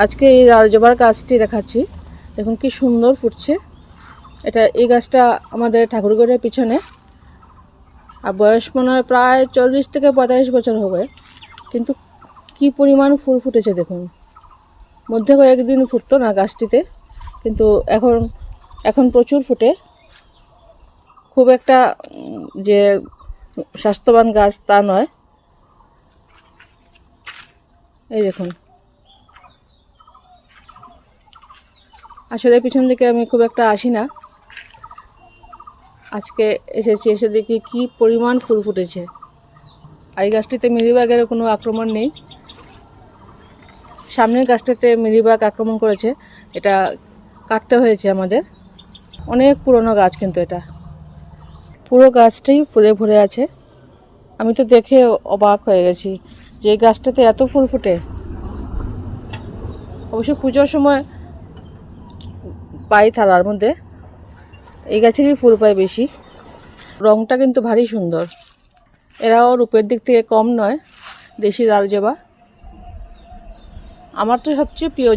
আজকে এই লাল জবার গাছটি দেখাচ্ছি। দেখুন কি সুন্দর ফুটছে। এই গাছটা আমাদের ঠাকুরঘরের পিছনে, আর বয়স মনে হয় প্রায় 40 থেকে 45 বছর হবে, কিন্তু কি পরিমাণ ফুল ফুটেছে দেখুন। মধ্যে কয়েকদিন ফুটতো না গাছটিতে, কিন্তু এখন প্রচুর ফুটে। খুব একটা যে স্বাস্থ্যবান গাছ তা নয়। এই দেখুন, আসলে পিছন দিকে আমি খুব একটা আসি না, আজকে এসেছি, এসে দেখি কি পরিমাণ ফুল ফুটেছে। আর এই গাছটিতে মিলিবাগের কোনো আক্রমণ নেই। সামনের গাছটাতে মিলিবাগ আক্রমণ করেছে, এটা কাটতে হয়েছে আমাদের। অনেক পুরনো গাছ, কিন্তু এটা পুরো গাছটাই ফুলে ভরে আছে। আমি তো দেখে অবাক হয়ে গেছি যে এই গাছটাতে এত ফুল ফুটে। অবশ্য পুজোর সময় পাই থালার মধ্যে, এই গাছেরই ফুল পাই বেশি। রঙটা কিন্তু ভারী সুন্দর। এরাও রূপের দিক থেকে কম নয়, দেশি লাল জবা। আমার তো সবচেয়ে প্রিয়।